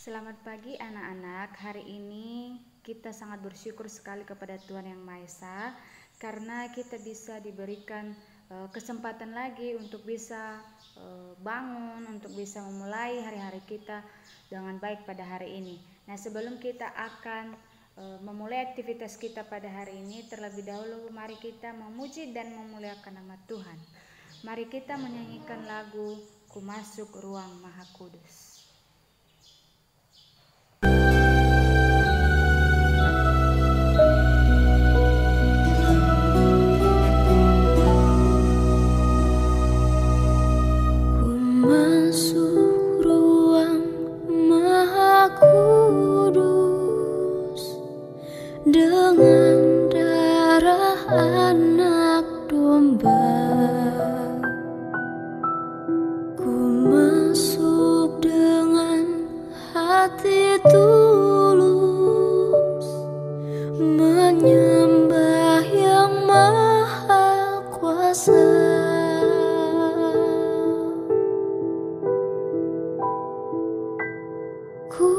Selamat pagi anak-anak. Hari ini kita sangat bersyukur sekali kepada Tuhan Yang Maha Esa karena kita bisa diberikan kesempatan lagi untuk bisa bangun, untuk bisa memulai hari-hari kita dengan baik pada hari ini. Nah, sebelum kita akan memulai aktivitas kita pada hari ini, terlebih dahulu mari kita memuji dan memuliakan nama Tuhan. Mari kita menyanyikan lagu Ku Masuk Ruang Maha Kudus. Dengan darah anak domba, ku masuk dengan hati tulus, menyembah Yang Maha Kuasa. Ku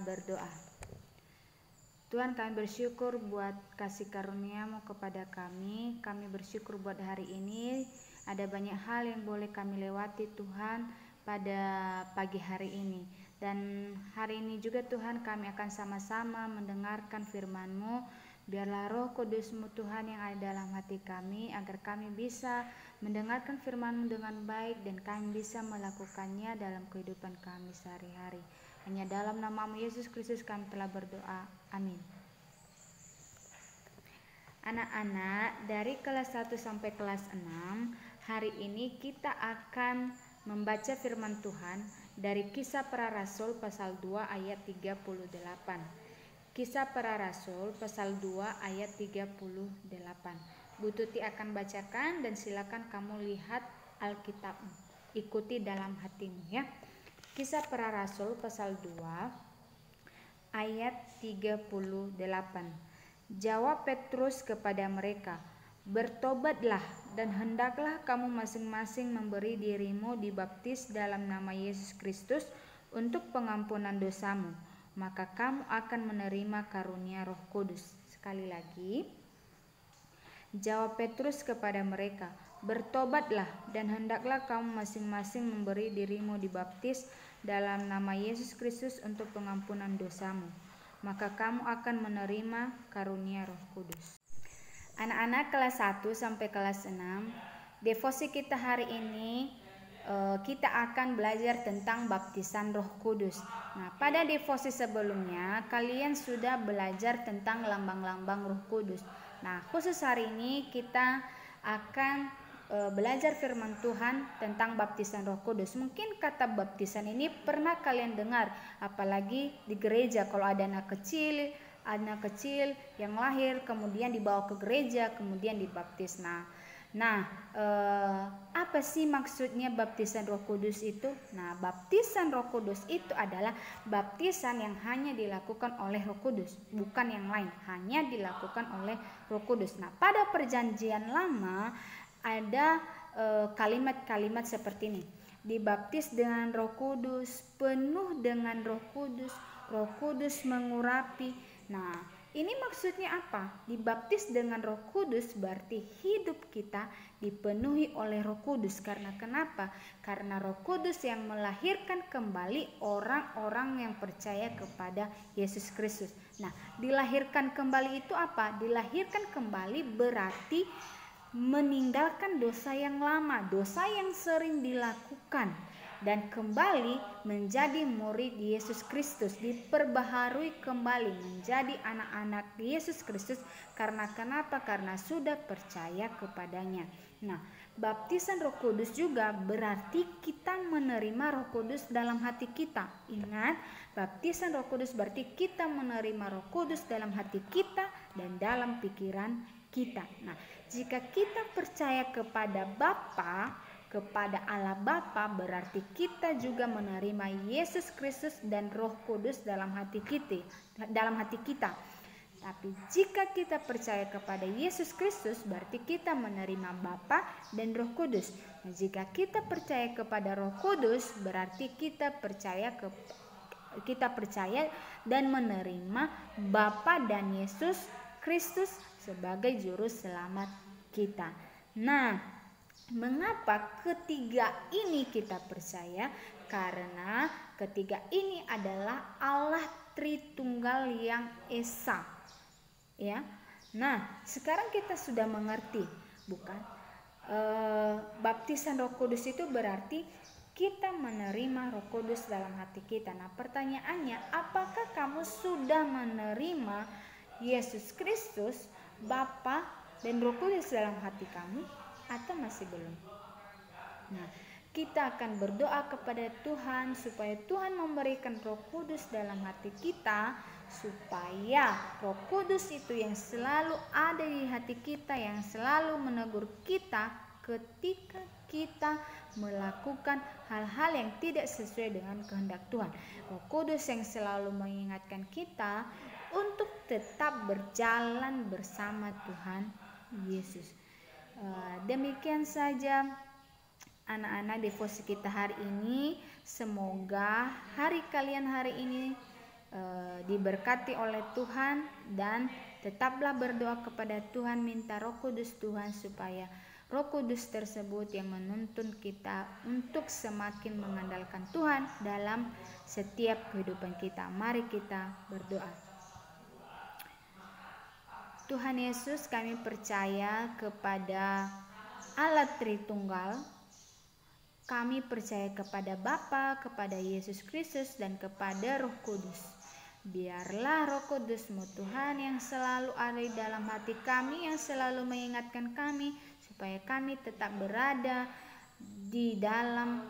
berdoa. Tuhan, kami bersyukur buat kasih karunia-Mu kepada kami. Kami bersyukur buat hari ini ada banyak hal yang boleh kami lewati Tuhan pada pagi hari ini. Dan hari ini juga Tuhan kami akan sama-sama mendengarkan firman-Mu. Biarlah Roh Kudus-Mu Tuhan yang ada dalam hati kami, agar kami bisa mendengarkan firman-Mu dengan baik dan kami bisa melakukannya dalam kehidupan kami sehari-hari. Hanya dalam nama-Mu Yesus Kristus kami telah berdoa. Amin. Anak-anak, dari kelas 1 sampai kelas 6, hari ini kita akan membaca firman Tuhan dari Kisah Para Rasul pasal 2 ayat 38. Kisah Para Rasul pasal 2 ayat 38. Bu Tuti akan bacakan dan silakan kamu lihat Alkitab. Ikuti dalam hatimu ya. Kisah Para Rasul pasal 2 ayat 38. Jawab Petrus kepada mereka, "Bertobatlah dan hendaklah kamu masing-masing memberi dirimu dibaptis dalam nama Yesus Kristus untuk pengampunan dosamu, maka kamu akan menerima karunia Roh Kudus." Sekali lagi. Jawab Petrus kepada mereka, "Bertobatlah dan hendaklah kamu masing-masing memberi dirimu dibaptis dalam nama Yesus Kristus untuk pengampunan dosamu, maka kamu akan menerima karunia Roh Kudus." Anak-anak kelas 1 sampai kelas 6, devosi kita hari ini kita akan belajar tentang baptisan Roh Kudus. Nah, pada devosi sebelumnya kalian sudah belajar tentang lambang-lambang Roh Kudus. Nah, khusus hari ini kita akan belajar firman Tuhan tentang baptisan Roh Kudus. Mungkin kata baptisan ini pernah kalian dengar, apalagi di gereja kalau ada anak kecil yang lahir kemudian dibawa ke gereja kemudian dibaptis. Apa sih maksudnya baptisan Roh Kudus itu? Nah, baptisan Roh Kudus itu adalah baptisan yang hanya dilakukan oleh Roh Kudus, bukan yang lain, hanya dilakukan oleh Roh Kudus. Nah, pada Perjanjian Lama ada kalimat-kalimat seperti ini: dibaptis dengan Roh Kudus, penuh dengan Roh Kudus, Roh Kudus mengurapi. Nah, ini maksudnya apa? Dibaptis dengan Roh Kudus berarti hidup kita dipenuhi oleh Roh Kudus. Karena kenapa? Karena Roh Kudus yang melahirkan kembali orang-orang yang percaya kepada Yesus Kristus. Nah, dilahirkan kembali itu apa? Dilahirkan kembali berarti meninggalkan dosa yang lama, dosa yang sering dilakukan. dan kembali menjadi murid Yesus Kristus, diperbaharui kembali menjadi anak-anak Yesus Kristus. Karena kenapa? Karena sudah percaya kepadanya. Nah, baptisan Roh Kudus juga berarti kita menerima Roh Kudus dalam hati kita. Ingat, baptisan Roh Kudus berarti kita menerima Roh Kudus dalam hati kita dan dalam pikiran kita. Nah, jika kita percaya kepada Bapa, kepada Allah Bapa, berarti kita juga menerima Yesus Kristus dan Roh Kudus dalam hati kita. Tapi jika kita percaya kepada Yesus Kristus, berarti kita menerima Bapa dan Roh Kudus. Nah, jika kita percaya kepada Roh Kudus, berarti kita percaya dan menerima Bapa dan Yesus Kristus sebagai juru selamat kita. Nah, mengapa ketiga ini kita percaya? Karena ketiga ini adalah Allah Tritunggal yang Esa. Ya. Nah, sekarang kita sudah mengerti, bukan? Baptisan Roh Kudus itu berarti kita menerima Roh Kudus dalam hati kita. Nah, pertanyaannya, apakah kamu sudah menerima Yesus Kristus, Bapa dan Roh Kudus dalam hati kamu, atau masih belum? Nah, kita akan berdoa kepada Tuhan supaya Tuhan memberikan Roh Kudus dalam hati kita, supaya Roh Kudus itu yang selalu ada di hati kita, yang selalu menegur kita ketika kita melakukan hal-hal yang tidak sesuai dengan kehendak Tuhan. Roh Kudus yang selalu mengingatkan kita untuk tetap berjalan bersama Tuhan Yesus. Demikian saja anak-anak devosi kita hari ini. Semoga hari kalian hari ini diberkati oleh Tuhan, dan tetaplah berdoa kepada Tuhan, minta Roh Kudus Tuhan supaya Roh Kudus tersebut yang menuntun kita untuk semakin mengandalkan Tuhan dalam setiap kehidupan kita. Mari kita berdoa. Tuhan Yesus, kami percaya kepada Allah Tritunggal. Kami percaya kepada Bapa, kepada Yesus Kristus, dan kepada Roh Kudus. Biarlah Roh Kudus-Mu Tuhan yang selalu ada di dalam hati kami, yang selalu mengingatkan kami supaya kami tetap berada di dalam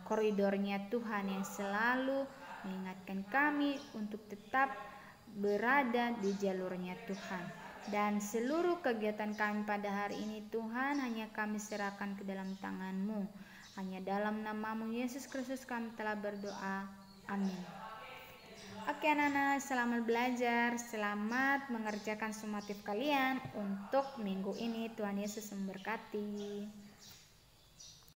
koridornya Tuhan, yang selalu mengingatkan kami untuk tetap berada di jalurnya Tuhan. Dan seluruh kegiatan kami pada hari ini Tuhan, hanya kami serahkan ke dalam tangan-Mu. Hanya dalam nama-Mu Yesus Kristus kami telah berdoa. Amin. Oke anak-anak, selamat belajar, selamat mengerjakan sumatif kalian untuk minggu ini. Tuhan Yesus memberkati.